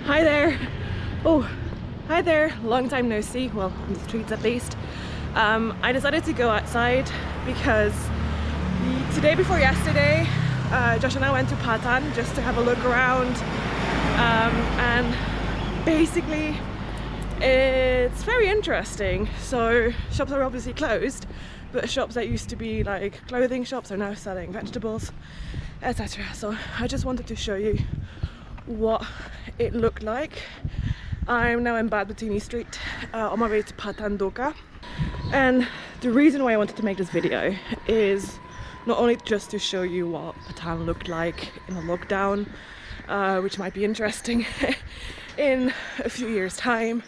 Hi there. Oh, hi there. Long time no see. Well, on the streets at least. I decided to go outside because today before yesterday, Josh and I went to Patan just to have a look around. And basically, it's very interesting. So shops are obviously closed, but shops that used to be like clothing shops are now selling vegetables, etc. So I just wanted to show you what it looked like. I'm now in Batini Street on my way to Patan Doka, and the reason why I wanted to make this video is not only just to show you what Patan looked like in a lockdown, which might be interesting in a few years time,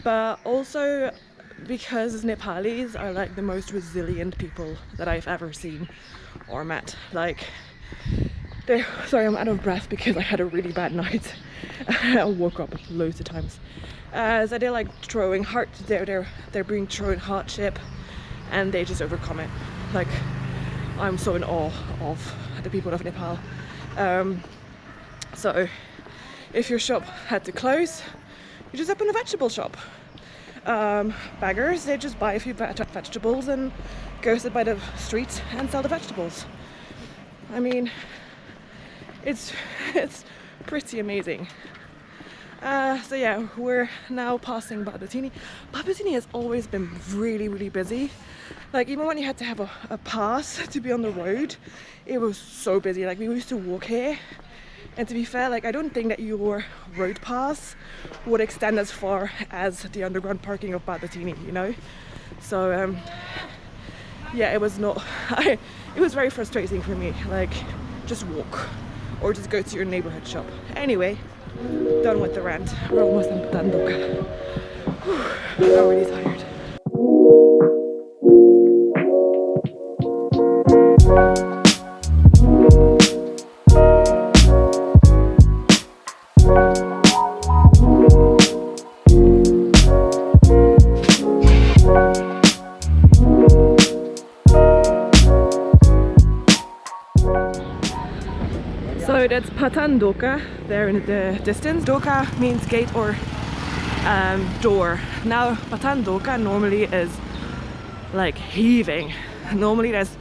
but also because Nepalis are like the most resilient people that I've ever seen or met. Like, sorry, I'm out of breath because I had a really bad night. I woke up loads of times. So they're like they're being thrown hardship, and they just overcome it. Like, I'm so in awe of the people of Nepal. So if your shop had to close, you just open a vegetable shop. Baggers, they just buy a few vegetables and go sit by the street and sell the vegetables. I mean, it's pretty amazing. So yeah, we're now passing Batini. Batini has always been really busy. Like, even when you had to have a pass to be on the road, it was so busy. Like, we used to walk here, and to be fair, like, I don't think that your road pass would extend as far as the underground parking of Batini, you know. So yeah, it was not it was very frustrating for me. Like, just walk or just go to your neighborhood shop. Anyway, done with the rant. We're almost in Patan Doka. I'm already tired. So that's Patan Doka there in the distance. Doka means gate or door. Now Patan Doka normally is like heaving. Normally there's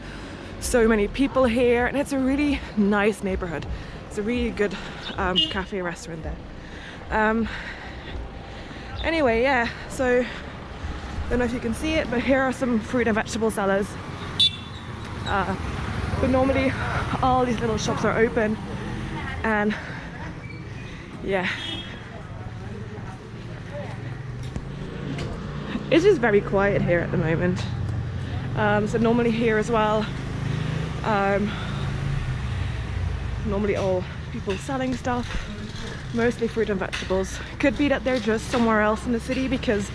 so many people here, and it's a really nice neighborhood. It's a really good cafe restaurant there. Anyway, yeah, so don't know if you can see it, but here are some fruit and vegetable sellers. But normally all these little shops are open, and yeah, it's just very quiet here at the moment. So normally here as well, normally all people selling stuff, mostly fruit and vegetables. Could be that they're just somewhere else in the city because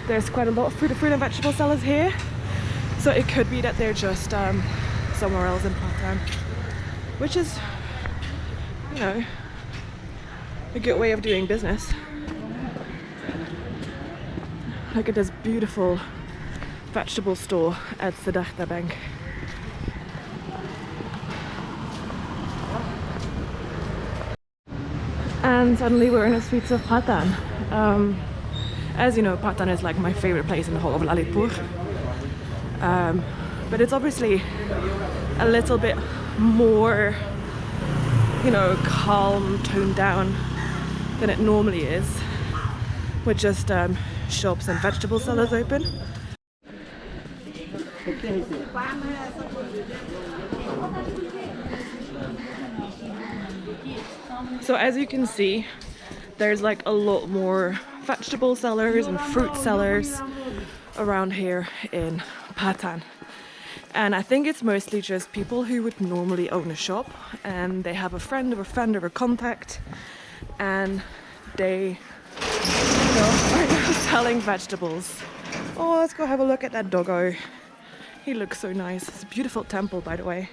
there's quite a lot of fruit and vegetable sellers here. So it could be that they're just somewhere else in Patan, which is, you know, a good way of doing business. Look at this beautiful vegetable store at Siddhartha Bank. And suddenly we're in the streets of Patan. As you know, Patan is like my favorite place in the whole of Lalitpur. But it's obviously a little bit more, you know, calm, toned down than it normally is, with just shops and vegetable sellers open. So as you can see, there's like a lot more vegetable sellers and fruit sellers around here in Patan. And I think it's mostly just people who would normally own a shop, and they have a friend of a friend or a contact, and they, you know, are now selling vegetables. Oh, let's go have a look at that doggo. He looks so nice. It's a beautiful temple, by the way.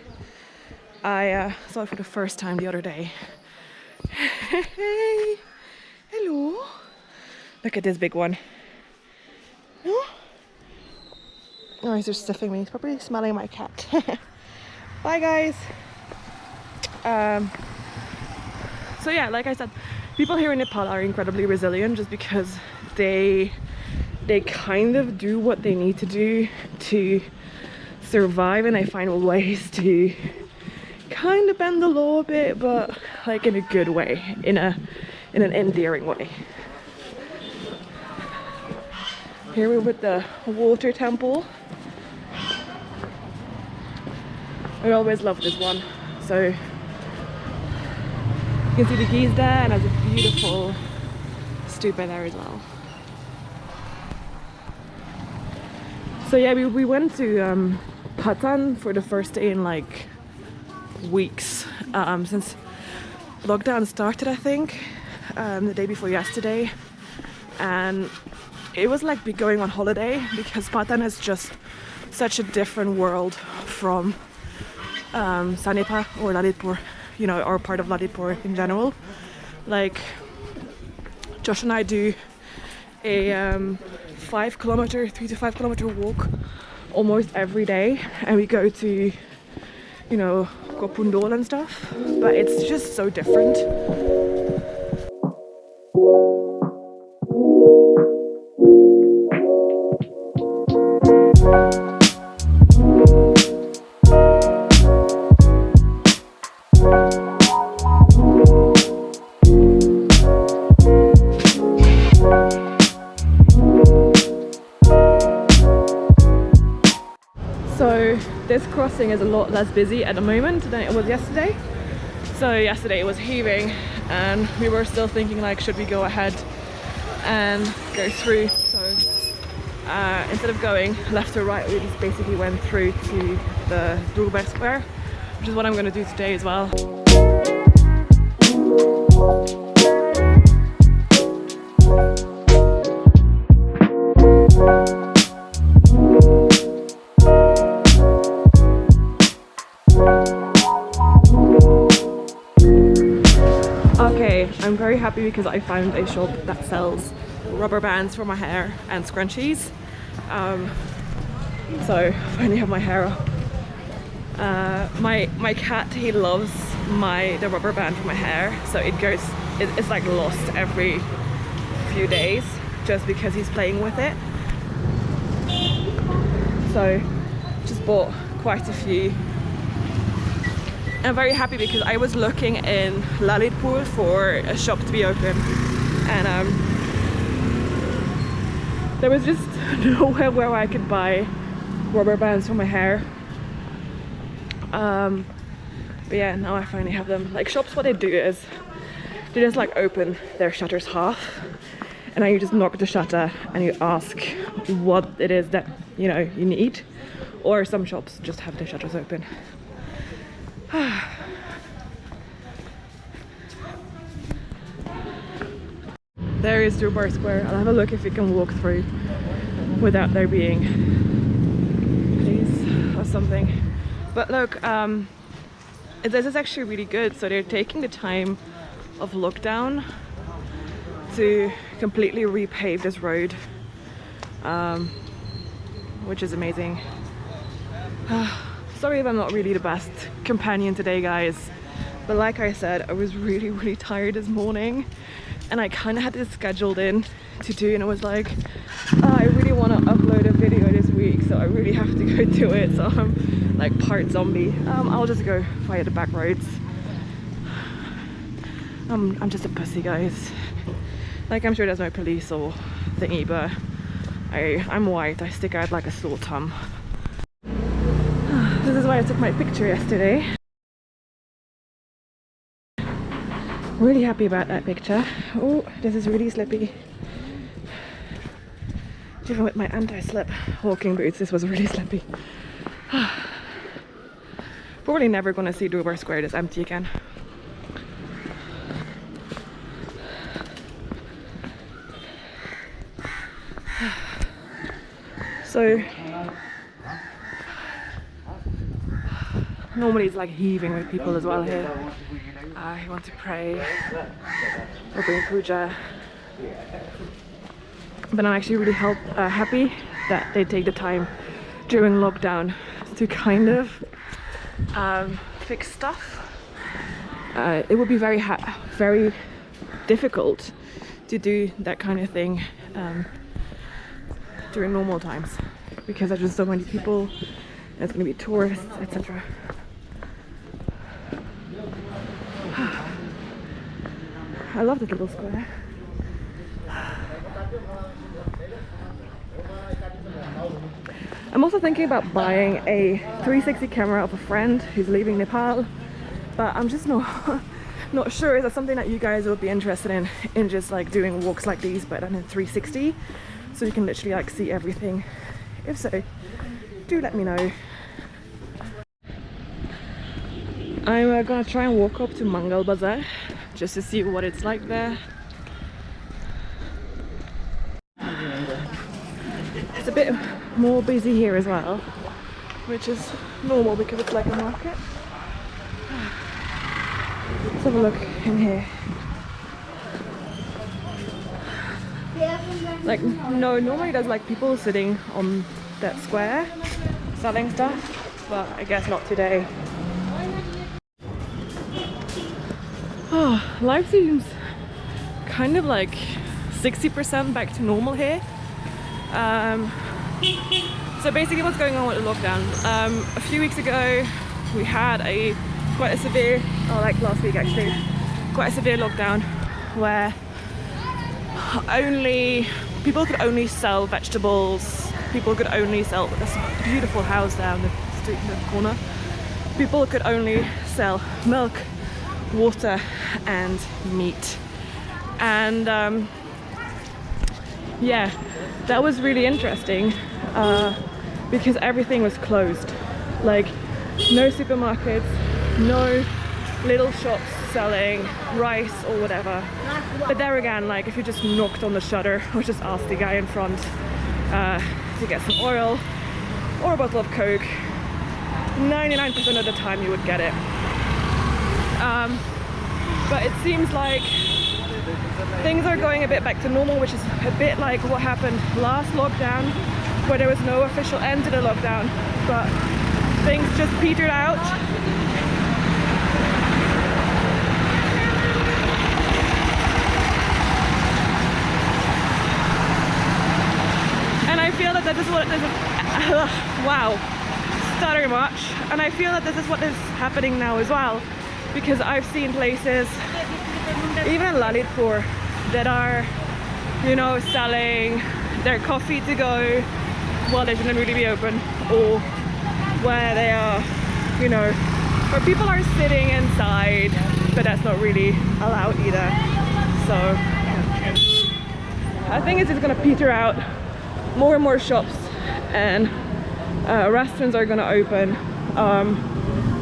I saw it for the first time the other day. Hey, hello. Look at this big one. Oh, he's just sniffing me. He's probably smelling my cat. Bye, guys. So yeah, like I said, people here in Nepal are incredibly resilient just because they kind of do what they need to do to survive, and they find ways to kind of bend the law a bit, but like in a good way, in an endearing way. Here we're with the water temple. I always love this one. So you can see the geese there, and there's a beautiful stupa there as well. So yeah, we went to Patan for the first day in like weeks since lockdown started, I think, the day before yesterday, and it was like going on holiday because Patan is just such a different world from Sanepa or Lalitpur, you know, or part of Lalitpur in general. Like Josh and I do a 3 to 5 kilometer walk almost every day, and we go to, you know, Kopundol and stuff, but it's just so different. So this crossing is a lot less busy at the moment than it was yesterday. So yesterday it was heaving, and we were still thinking like, should we go ahead and go through? So instead of going left or right, we just basically went through to the Durbar Square, which is what I'm going to do today as well. Okay, I'm very happy because I found a shop that sells rubber bands for my hair and scrunchies. So I finally have my hair up. My cat, he loves the rubber band for my hair, so it's like lost every few days just because he's playing with it. So just bought quite a few. I'm very happy because I was looking in Lalitpur for a shop to be open, and there was just nowhere where I could buy rubber bands for my hair. But yeah, now I finally have them. Like shops, what they do is they just like open their shutters half, and then you just knock the shutter and you ask what it is that you need. Or some shops just have their shutters open. There is Durbar Square. I'll have a look if we can walk through without there being police or something. But look, this is actually really good. So they're taking the time of lockdown to completely repave this road, which is amazing. Sorry if I'm not really the best companion today, guys, but like I said, I was really tired this morning, and I kind of had this scheduled in to do, and I was like, I really want to upload a video this week, so I really have to go do it. So I'm like part zombie. I'll just go via the back roads. I'm just a pussy, guys. Like, I'm sure there's no police or thingy, but I'm white. I stick out like a sore thumb. This is why I took my picture yesterday. Really happy about that picture. Oh, this is really slippy. Even with my anti-slip walking boots, this was really slippy. Probably never gonna see Durbar Square this empty again. So normally it's like heaving with people as well here. I want to pray or bring puja, but I'm actually really happy that they take the time during lockdown to kind of fix stuff. it would be very difficult to do that kind of thing during normal times, because there's just so many people, there's going to be tourists, etc. I love this little square. I'm also thinking about buying a 360 camera of a friend who's leaving Nepal, but I'm just not sure. Is that something that you guys would be interested in just like doing walks like these but in 360, so you can literally like see everything? If so, do let me know. I'm gonna try and walk up to Mangal Bazaar just to see what it's like there. It's a bit more busy here as well, which is normal because it's like a market. Let's have a look in here. Like, no, normally there's like people sitting on that square selling stuff, but I guess not today. Oh, life seems kind of like 60% back to normal here. So basically what's going on with the lockdown, a few weeks ago we had quite a severe, like last week actually, quite a severe lockdown where people could only sell vegetables, people could only sell, there's a beautiful house down the street in the corner, people could only sell milk, water and meat. And yeah, that was really interesting because everything was closed. Like, no supermarkets, no little shops selling rice or whatever. But there again, like, if you just knocked on the shutter or just asked the guy in front to get some oil or a bottle of Coke, 99% of the time you would get it. But it seems like things are going a bit back to normal, which is a bit like what happened last lockdown, where there was no official end to the lockdown, but things just petered out. And I feel that this is what this is. Wow, stuttering much. And I feel that this is what is happening now as well, because I've seen places, even in Lalitpur, that are, you know, selling their coffee to go while they shouldn't really be open, or where they are, you know, where people are sitting inside, but that's not really allowed either. So I think it's just gonna peter out. More and more shops and restaurants are gonna open.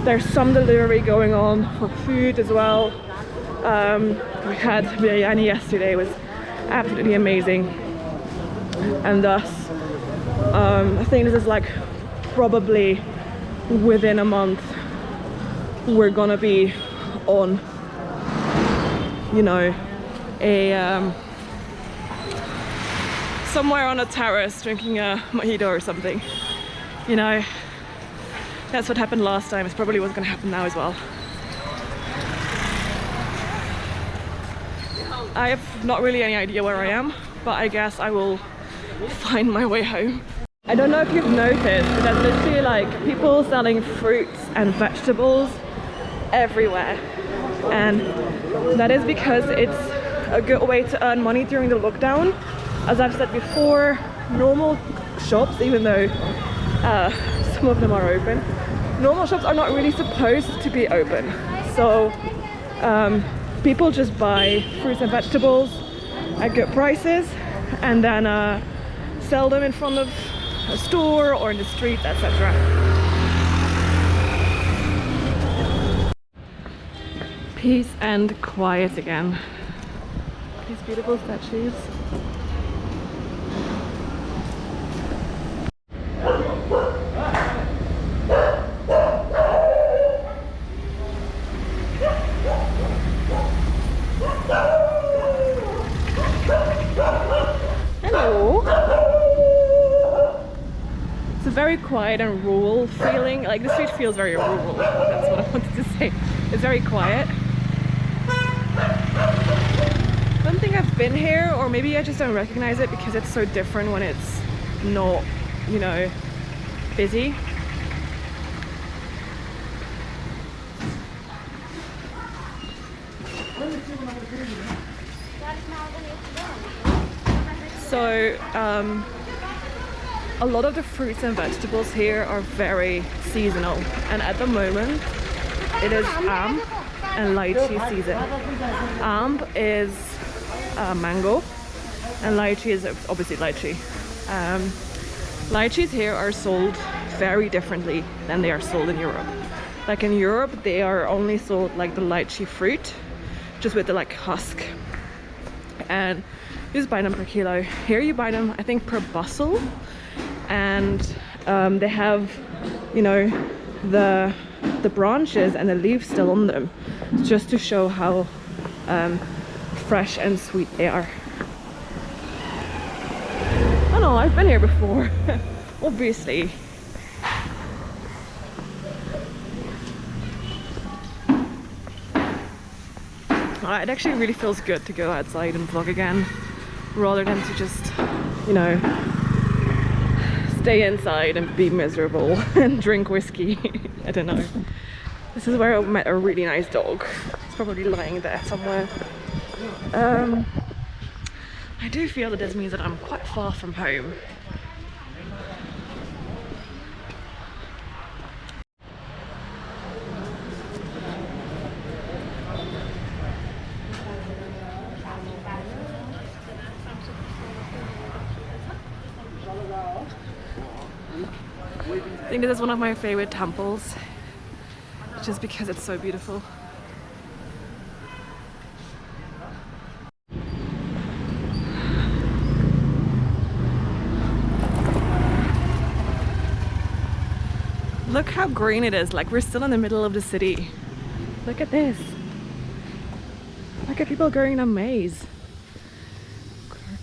There's some delivery going on for food as well. We had biryani yesterday, it was absolutely amazing. And thus, I think this is like probably within a month we're gonna be on, you know, somewhere on a terrace drinking a mojito or something. You know, that's what happened last time. It's probably what's gonna happen now as well. I have not really any idea where I am, but I guess I will find my way home. I don't know if you've noticed, but there's literally like people selling fruits and vegetables everywhere. And that is because it's a good way to earn money during the lockdown. As I've said before, normal shops, even though some of them are open, normal shops are not really supposed to be open. So people just buy fruits and vegetables at good prices and then sell them in front of a store or in the street, etc. Peace and quiet again. These beautiful statues. Very quiet and rural feeling. Like the street feels very rural. That's what I wanted to say. It's very quiet. been here, or maybe I just don't recognize it because it's so different when it's not, you know, busy. So a lot of the fruits and vegetables here are very seasonal, and at the moment it is amp and lychee season. Amp is mango and lychee is obviously lychee. Lychees here are sold very differently than they are sold in Europe. Like in Europe they are only sold like the lychee fruit, just with the like husk, and you just buy them per kilo. Here you buy them I think per bustle, and they have, you know, the branches and the leaves still on them, just to show how fresh and sweet they are. Oh no, I've been here before. Obviously. It actually really feels good to go outside and vlog again, rather than to just, you know, stay inside and be miserable and drink whiskey. I don't know. This is where I met a really nice dog. It's probably lying there somewhere. I do feel that this means that I'm quite far from home. I think this is one of my favorite temples, just because it's so beautiful. Look how green it is, like we're still in the middle of the city. Look at this. Look at people growing a maize.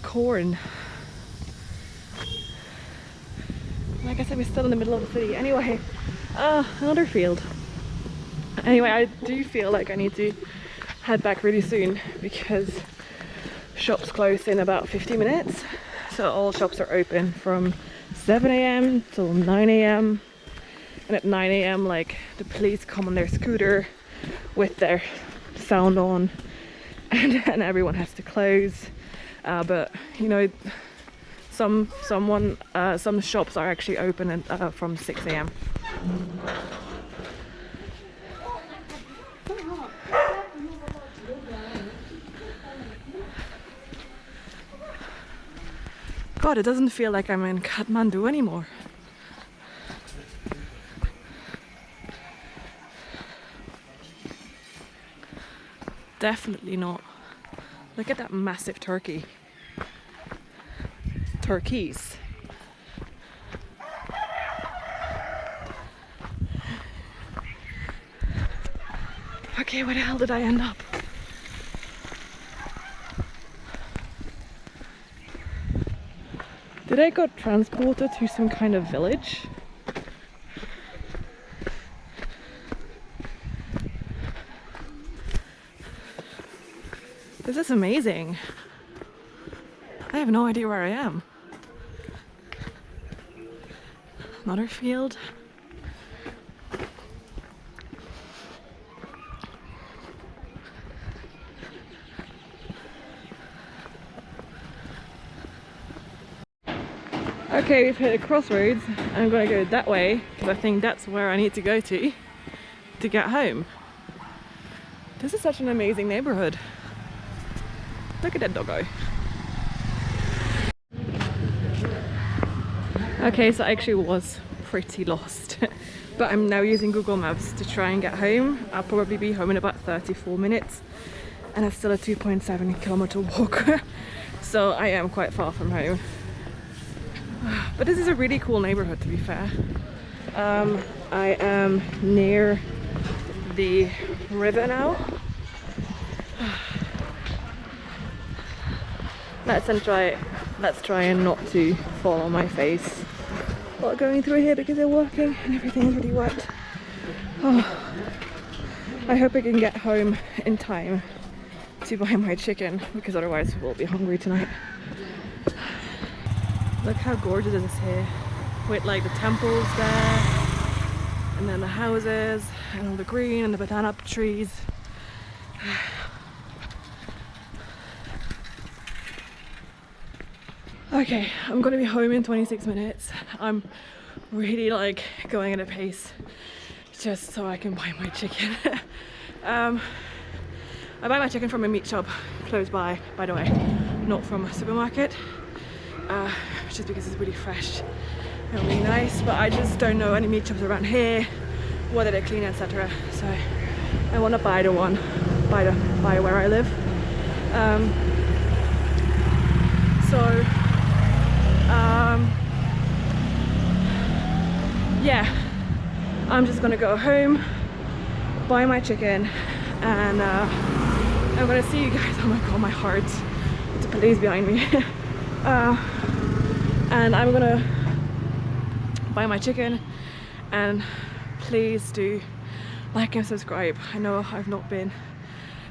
Corn. Like I said, we're still in the middle of the city. Anyway, another field. Anyway, I do feel like I need to head back really soon because shops close in about 50 minutes. So all shops are open from 7 AM till 9 AM. And at 9 AM, like, the police come on their scooter with their sound on, and everyone has to close. But you know, some shops are actually open from 6 AM. God, it doesn't feel like I'm in Kathmandu anymore. Definitely not. Look at that massive turkey. Turkeys. Okay, where the hell did I end up? Did I get transported to some kind of village? This is amazing. I have no idea where I am. Another field. Okay, we've hit a crossroads. I'm gonna go that way because I think that's where I need to go to get home. This is such an amazing neighborhood. Look at that doggo. Okay, so I actually was pretty lost. But I'm now using Google Maps to try and get home. I'll probably be home in about 34 minutes. And it's still a 2.7 kilometer walk. So I am quite far from home. But this is a really cool neighborhood, to be fair. I am near the river now. Let's try and not to fall on my face while going through here because they're working and everything is really wet. Oh, I hope I can get home in time to buy my chicken because otherwise we'll be hungry tonight. Look how gorgeous it is here, with like the temples there, and then the houses, and all the green and the banana trees. Okay, I'm gonna be home in 26 minutes. I'm really like going at a pace just so I can buy my chicken. I buy my chicken from a meat shop close by the way, not from a supermarket, just because it's really fresh and really nice, but I just don't know any meat shops around here, whether they're clean, etc. So I want to buy the one by where I live. Yeah, I'm just gonna go home, buy my chicken, and I'm gonna see you guys. Oh my god, my heart, the police behind me. And I'm gonna buy my chicken, and please do like and subscribe. I know I've not been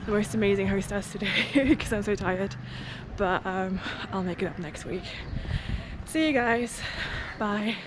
the most amazing hostess today because I'm so tired, but I'll make it up next week. See you guys, bye.